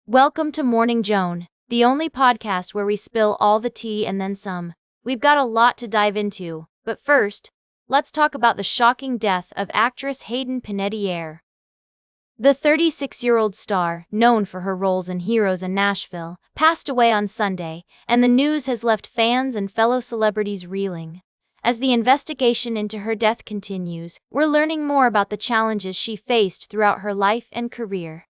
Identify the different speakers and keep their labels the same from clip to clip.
Speaker 1: Welcome to Morning Joan, the only podcast where we spill all the tea and then some. We've got a lot to dive into, but first, let's talk about the shocking death of actress Hayden Panettiere. The 36-year-old star, known for her roles in Heroes and Nashville, passed away on Sunday, and the news has left fans and fellow celebrities reeling. As the investigation into her death continues, we're learning more about the challenges she faced throughout her life and career.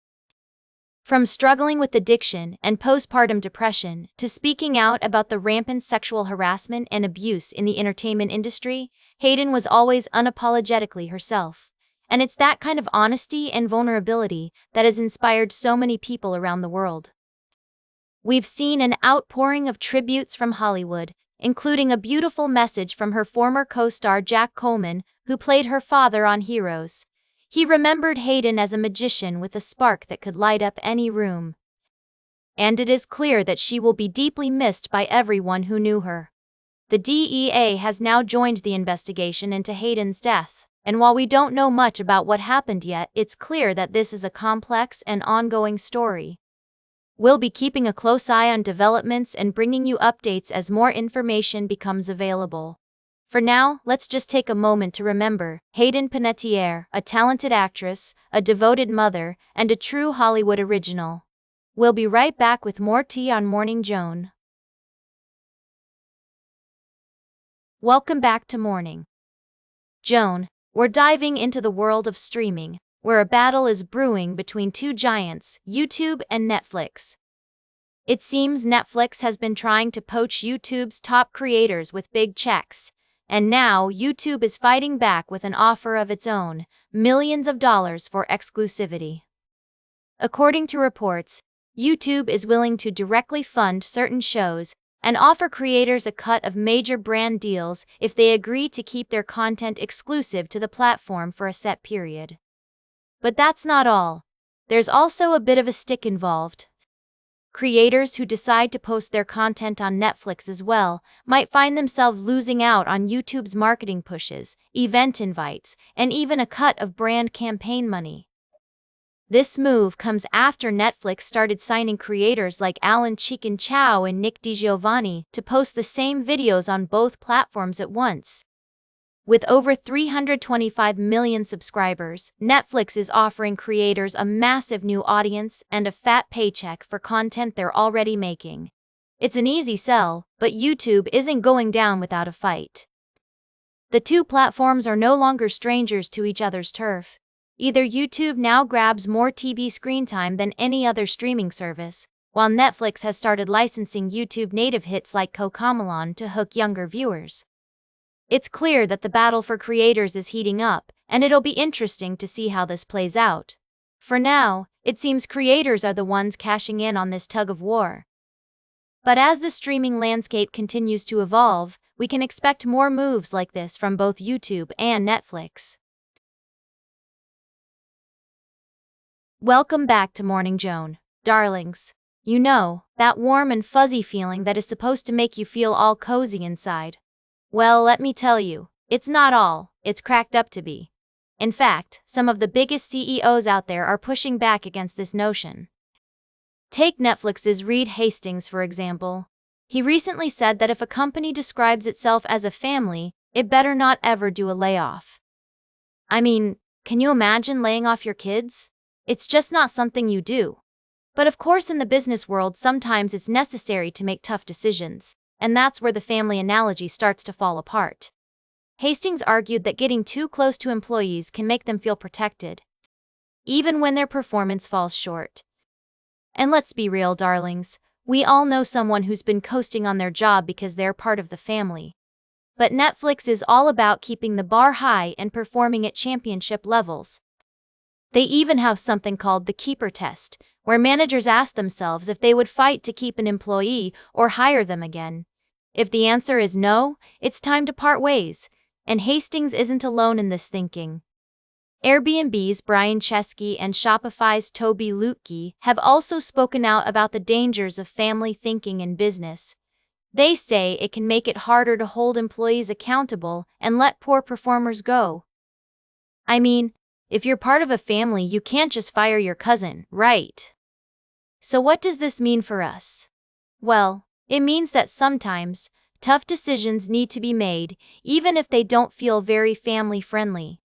Speaker 1: From struggling with addiction and postpartum depression to speaking out about the rampant sexual harassment and abuse in the entertainment industry, Hayden was always unapologetically herself. And it's that kind of honesty and vulnerability that has inspired so many people around the world. We've seen an outpouring of tributes from Hollywood, including a beautiful message from her former co-star Jack Coleman, who played her father on Heroes. He remembered Hayden as a magician with a spark that could light up any room. And it is clear that she will be deeply missed by everyone who knew her. The DEA has now joined the investigation into Hayden's death, and while we don't know much about what happened yet, it's clear that this is a complex and ongoing story. We'll be keeping a close eye on developments and bringing you updates as more information becomes available. For now, let's just take a moment to remember Hayden Panettiere, a talented actress, a devoted mother, and a true Hollywood original. We'll be right back with more tea on Morning Joan. Welcome back to Morning Joan. We're diving into the world of streaming, where a battle is brewing between two giants, YouTube and Netflix. It seems Netflix has been trying to poach YouTube's top creators with big checks. And now, YouTube is fighting back with an offer of its own, millions of dollars for exclusivity. According to reports, YouTube is willing to directly fund certain shows and offer creators a cut of major brand deals if they agree to keep their content exclusive to the platform for a set period. But that's not all. There's also a bit of a stick involved. Creators who decide to post their content on Netflix as well might find themselves losing out on YouTube's marketing pushes, event invites, and even a cut of brand campaign money. This move comes after Netflix started signing creators like Alan Chicken Chow and Nick DiGiovanni to post the same videos on both platforms at once. With over 325 million subscribers, Netflix is offering creators a massive new audience and a fat paycheck for content they're already making. It's an easy sell, but YouTube isn't going down without a fight. The two platforms are no longer strangers to each other's turf. Either YouTube now grabs more TV screen time than any other streaming service, while Netflix has started licensing YouTube native hits like Cocomelon to hook younger viewers. It's clear that the battle for creators is heating up, and it'll be interesting to see how this plays out. For now, it seems creators are the ones cashing in on this tug of war. But as the streaming landscape continues to evolve, we can expect more moves like this from both YouTube and Netflix. Welcome back to Morning Joan, darlings. You know, that warm and fuzzy feeling that is supposed to make you feel all cozy inside. Well, let me tell you, it's not all it's cracked up to be. In fact, some of the biggest CEOs out there are pushing back against this notion. Take Netflix's Reed Hastings, for example. He recently said that if a company describes itself as a family, it better not ever do a layoff. I mean, can you imagine laying off your kids? It's just not something you do. But of course, in the business world, sometimes it's necessary to make tough decisions. And that's where the family analogy starts to fall apart. Hastings argued that getting too close to employees can make them feel protected, even when their performance falls short. And let's be real, darlings, we all know someone who's been coasting on their job because they're part of the family. But Netflix is all about keeping the bar high and performing at championship levels. They even have something called the keeper test, where managers ask themselves if they would fight to keep an employee or hire them again. If the answer is no, it's time to part ways, and Hastings isn't alone in this thinking. Airbnb's Brian Chesky and Shopify's Toby Lutke have also spoken out about the dangers of family thinking in business. They say it can make it harder to hold employees accountable and let poor performers go. I mean, if you're part of a family, you can't just fire your cousin, right? So what does this mean for us? Well, it means that sometimes, tough decisions need to be made, even if they don't feel very family-friendly.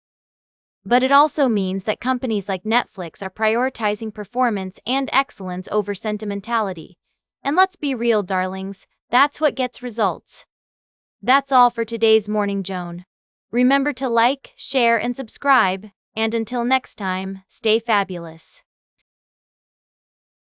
Speaker 1: But it also means that companies like Netflix are prioritizing performance and excellence over sentimentality. And let's be real, darlings, that's what gets results. That's all for today's Morning Joan. Remember to like, share, and subscribe, and until next time, stay fabulous.